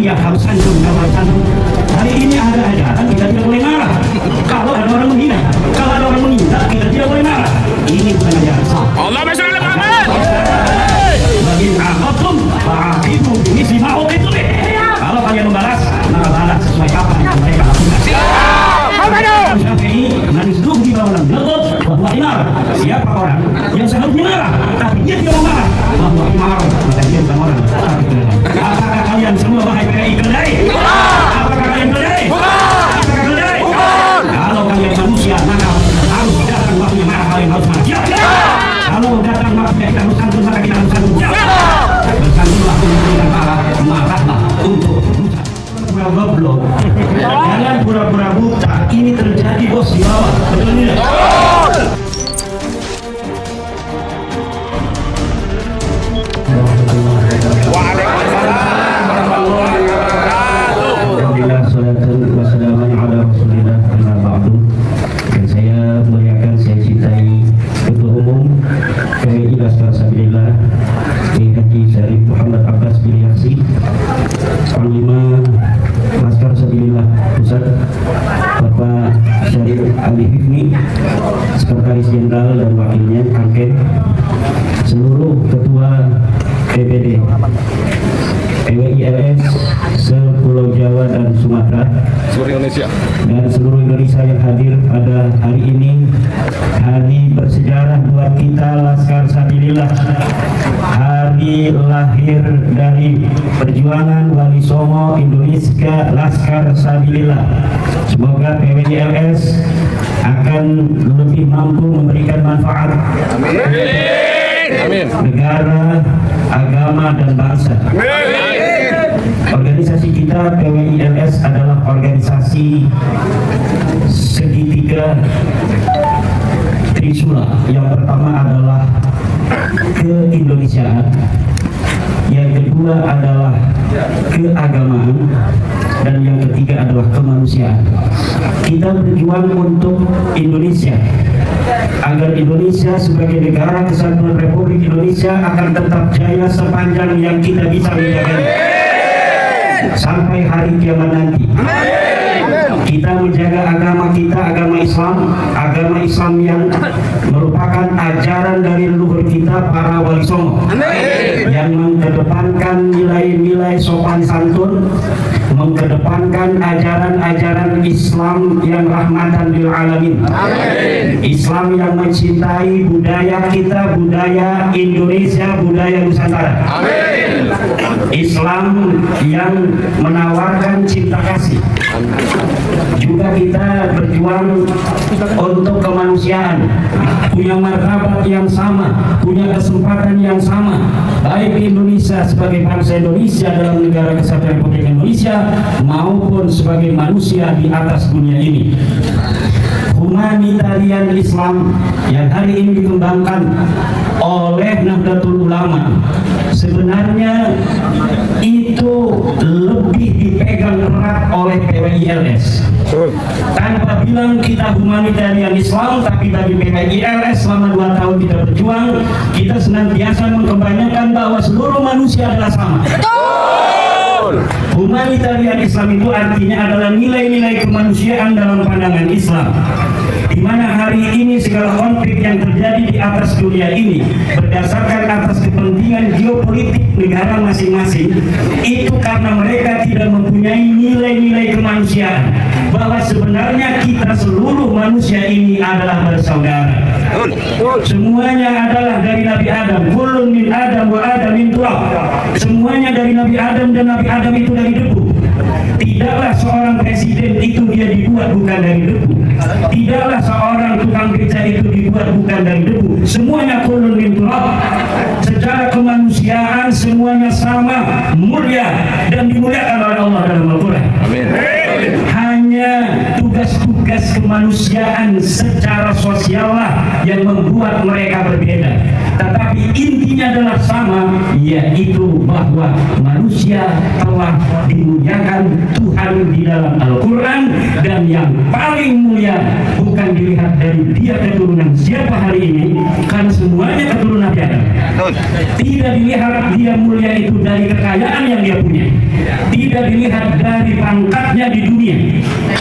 dia harus santun, harus santun. Hari ini ada ajaran kita tidak boleh marah. Kalau ada orang menghina, kalau ada orang menghina, kita tidak boleh marah. Ini bukan ajaran sah. Allah masyaallah Muhammad. Bagi akatum, itu ini si mau itu deh. Kalau kalian membalas, maka balas sesuai apa yang mereka lakukan. Syafi'i menuduh di bawah belakang bahwa inar siapa orang yang seharusnya marah tapi dia tidak marah bahwa inar maka dia bukan orang. Apakah kalian semua wahai PKI keledai? Apakah kalian keledai? Apakah keledai? Kalau kalian manusia maka harus datang waktunya marah, kalian harus marah. Kalau datang waktunya kita harus santun maka kita harus santun. Bersantunlah untuk marah, marahlah untuk goblok. Jangan pura-pura buta. Ini terjadi bos di bawah. Betul tidak? Alhamdulillah, salatu wassalamu ala Rasulillah amma ba'du. Dan saya muliakan, saya cintai Ketua Umum PWI Laskar Sabilillah Haji Syarif Muhammad Abbas bin Yaksi, Panglima Laskar Sabilillah Pusat Bapak Syarif Ali Hifni, Sekretaris Jenderal dan Wakilnya Angket, seluruh Ketua DPD PWI-LS se-Pulau Jawa dan Sumatera, seluruh Indonesia, dan seluruh Indonesia yang hadir pada hari ini. Hari bersejarah buat kita Laskar Sabilillah, hari lahir dari perjuangan Wali Songo Indonesia Laskar Sabilillah. Semoga PWI-LS akan lebih mampu memberikan manfaat amin, negara, agama, dan bangsa. Organisasi kita PWI-LS adalah organisasi segitiga Trisula. Yang pertama adalah keindonesiaan, yang kedua adalah keagamaan, dan yang ketiga adalah kemanusiaan. Kita berjuang untuk Indonesia, agar Indonesia sebagai negara kesatuan Republik Indonesia akan tetap jaya sepanjang yang kita bisa menjaga sampai hari kiamat nanti. Kita menjaga agama kita, agama Islam yang merupakan ajaran dari leluhur kita para Wali Songo, yang mengedepankan nilai-nilai sopan santun, mengedepankan ajaran-ajaran Islam yang rahmatan lil alamin. Islam yang mencintai budaya kita, budaya Indonesia, budaya Nusantara. Islam yang menawarkan cinta kasih. Juga kita berjuang untuk kemanusiaan, punya martabat yang sama, punya kesempatan yang sama, baik Indonesia sebagai bangsa Indonesia dalam negara kesatuan Republik Indonesia maupun sebagai manusia di atas dunia ini. Humanitarian Islam yang hari ini dikembangkan oleh Nahdlatul Ulama sebenarnya itu lebih dipegang erat oleh PWI-LS. Tanpa bilang kita humanitarian Islam, tapi bagi PWI-LS selama 2 tahun kita berjuang, kita senantiasa mengkampanyekan bahwa seluruh manusia adalah sama. Humanitarian Islam itu artinya adalah nilai-nilai kemanusiaan dalam pandangan Islam, di mana hari ini segala konflik yang terjadi di atas dunia ini berdasarkan atas kepentingan geopolitik negara masing-masing, itu karena mereka tidak mempunyai nilai-nilai kemanusiaan, bahwa sebenarnya kita seluruh manusia ini adalah bersaudara. Semuanya adalah dari Nabi Adam. Kullun min Adam wa Adam min turab. Semuanya dari Nabi Adam dan Nabi Adam itu dari debu. Tidaklah seorang presiden itu dia dibuat bukan dari debu. Tidaklah seorang tukang beca itu dibuat bukan dari debu. Semuanya kullun min turab. Secara kemanusiaan semuanya sama, mulia dan dimuliakan oleh Allah dalam Al-Quran. Amin. Hanya tugas-tugas kemanusiaan secara sosial lah yang membuat mereka berbeda. Tetapi intinya adalah sama, yaitu bahwa manusia telah dimuliakan Tuhan di dalam Al-Quran, dan yang paling mulia bukan dilihat dari dia keturunan siapa hari ini, karena semuanya keturunan Nabi Adam. Tidak dilihat dia mulia itu dari kekayaan yang dia punya, tidak dilihat dari pangkatnya di dunia,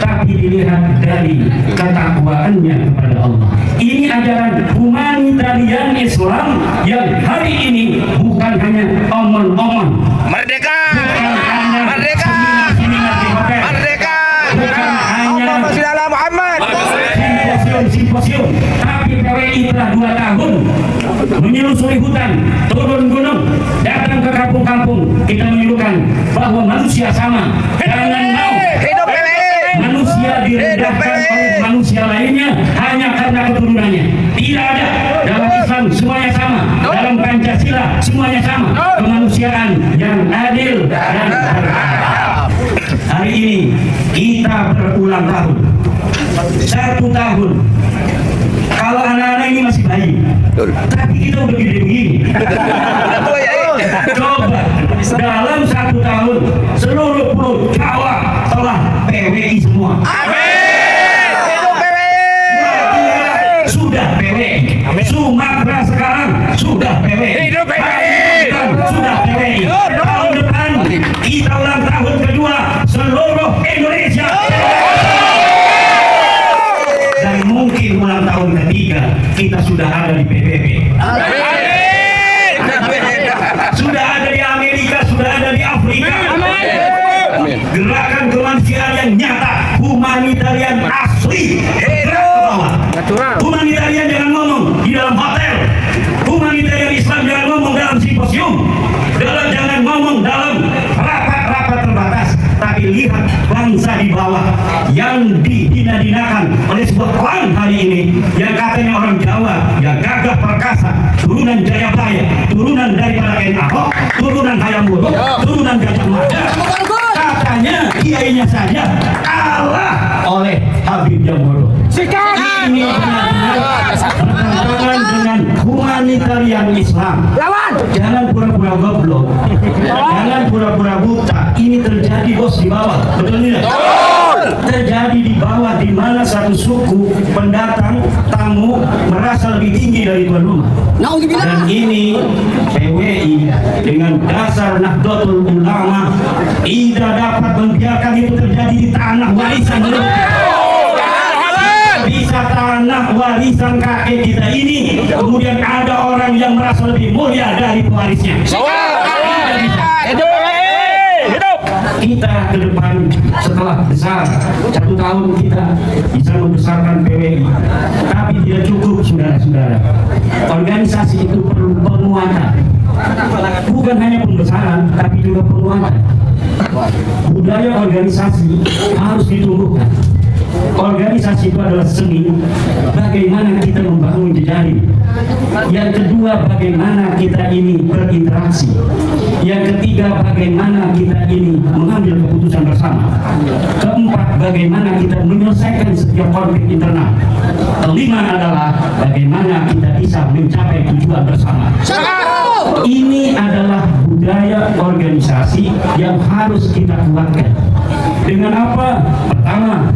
tapi dilihat dari ketakwaannya kepada Allah. Ini ajaran humanitarian Islam yang hari ini bukan hanya omong-omong. Merdeka! Bukan hanya Merdeka! seminar-seminar di hotel. Merdeka! Bukan hanya Allahumma sholli ala Muhammad. simposium, tapi PWI telah 2 tahun menyelusuri hutan, turun gunung, datang ke kampung-kampung. Kita menunjukkan bahwa manusia sama. Jangan mau Hidup PWI! manusia direndahkan oleh manusia lainnya hanya karena keturunannya. Tidak ada. Dalam Islam semuanya sama. Dalam Pancasila semuanya sama. Kemanusiaan yang adil dan beradab. Hari ini kita berulang tahun. 1 tahun. Kalau anak-anak ini masih bayi, tapi kita udah gede begini. Coba dalam 1 tahun seluruh pulau Jawa telah PWI semua. Hidup PWI! Sudah PWI. Sumatera sekarang sudah PWI. Hidup PWI! Kalimantan sudah PWI. Tahun depan kita ulang tahun kedua seluruh Indonesia. Dan mungkin ulang tahun ketiga kita sudah ada di PBB. Sudah ada di Amerika, sudah ada di Afrika. Gerakan kemanusiaan yang nyata, humanitarian asli. Gerak ke bawah. Humanitarian jangan ngomong di dalam hotel. Humanitarian Islam jangan ngomong dalam simposium. Jangan ngomong dalam rapat-rapat terbatas. Tapi lihat bangsa di bawah yang dihina-hinakan oleh sebuah klan hari ini, yang katanya orang Jawa, yang gagah perkasa, turunan Jayabaya, turunan daripada Ahok, turunan Hayam Wuruk, turunan Gajah Mada. Katanya kiainya saja kalah oleh Habib Jamuro. Ini benar-benar bertentangan dengan humanitarian Islam. Jangan pura-pura goblok, jangan pura-pura buta. Ini terjadi bos di bawah, betul tidak? Terjadi di bawah, di mana satu suku pendatang tamu merasa lebih tinggi dari tuan rumah. Dan ini PWI dengan dasar Nahdlatul Ulama tidak dapat membiarkan itu terjadi di tanah warisan bisa tanah warisan kakek kita ini kemudian ada orang yang merasa lebih mulia dari pewarisnya. Kita ke depan setelah besar 1 tahun kita bisa membesarkan PWI, tapi tidak cukup saudara-saudara. Organisasi itu perlu penguatan, bukan hanya pembesaran tapi juga penguatan. Budaya organisasi harus ditumbuhkan. Organisasi itu adalah seni bagaimana kita membangun jejaring. Yang kedua, bagaimana kita ini berinteraksi. Yang ketiga, bagaimana kita ini mengambil keputusan bersama. Keempat, bagaimana kita menyelesaikan setiap konflik internal. Kelima adalah bagaimana kita bisa mencapai tujuan bersama. Ini adalah budaya organisasi yang harus kita kuatkan. Dengan apa? Pertama,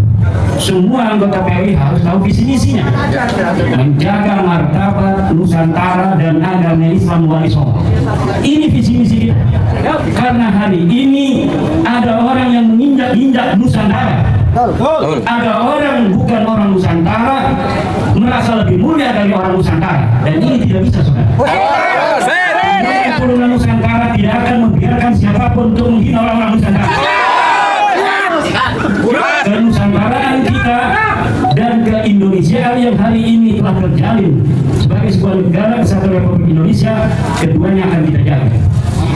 semua anggota PWI harus tahu visi misinya, menjaga martabat Nusantara dan agama Islam wali songo. Ini visi misi kita. Karena hari ini ada orang yang menginjak-injak Nusantara. Ada orang bukan orang Nusantara merasa lebih mulia dari orang Nusantara, dan ini tidak bisa, saudara. Keturunan Nusantara tidak akan membiarkan siapapun untuk menghina orang-orang Nusantara. Kenusantaraan kita dan keindonesiaan yang hari ini telah terjalin sebagai sebuah negara kesatuan Republik Indonesia, keduanya akan kita jaga.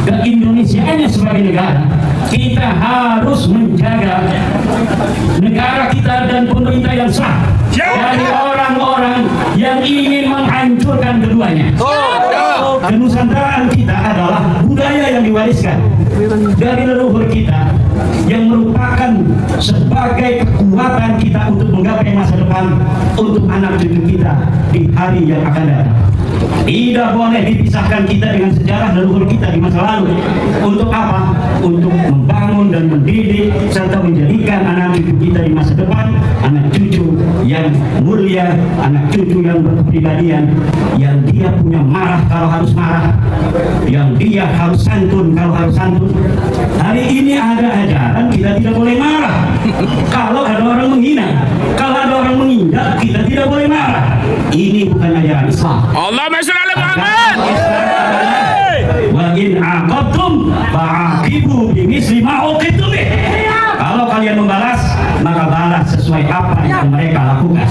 Keindonesiaannya sebagai negara, kita harus menjaga negara kita dan pemerintah yang sah dari orang-orang yang ingin menghancurkan keduanya. Kenusantaraan kita adalah budaya yang diwariskan dari leluhur kita yang merupakan sebagai kekuatan kita untuk menggapai masa depan untuk anak cucu kita di hari yang akan datang. Tidak boleh dipisahkan kita dengan sejarah leluhur kita di masa lalu. Untuk apa? Untuk membangun dan mendidik serta menjadikan anak cucu kita di masa depan anak cucu yang mulia, anak cucu yang berkepribadian, yang dia punya marah kalau harus marah, yang dia harus santun kalau harus santun. Hari ini ada ajaran kita tidak boleh marah. Kalau ada orang menghina, kalau ada orang menginjak, kita tidak boleh marah. Ini bukan ajaran Islam. Allahumma sholli ala Muhammad. Wa in aqabtum fa'aqibu bimisli ma uqibtum bih. Kalau kalian membalas, maka balas sesuai apa yang mereka lakukan.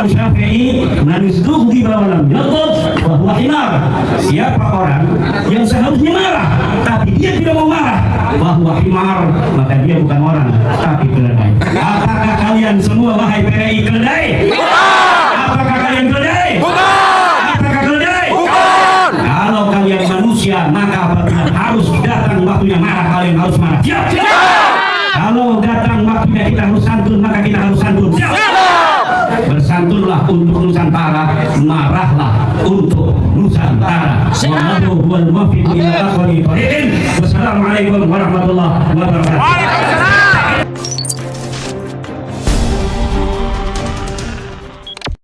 Syafi'i manustugh di bawah yaqub wa huwa himar. Siapa orang yang seharusnya marah tapi dia tidak mau marah, wa huwa himar, maka dia bukan orang tapi keledai. Apakah kalian semua wahai PRI keledai? Apakah kalian keledai? Apakah keledai? Kalau kalian manusia, maka apabila harus datang waktunya marah, kalian harus marah. Siap. Kalau datang waktunya kita harus santun, maka kita harus santun. Siap. Bersantunlah untuk Nusantara, marahlah untuk Nusantara. Wallahu huwal muwaffiq ila aqwamit thoriq. Wassalamualaikum warahmatullahi wabarakatuh.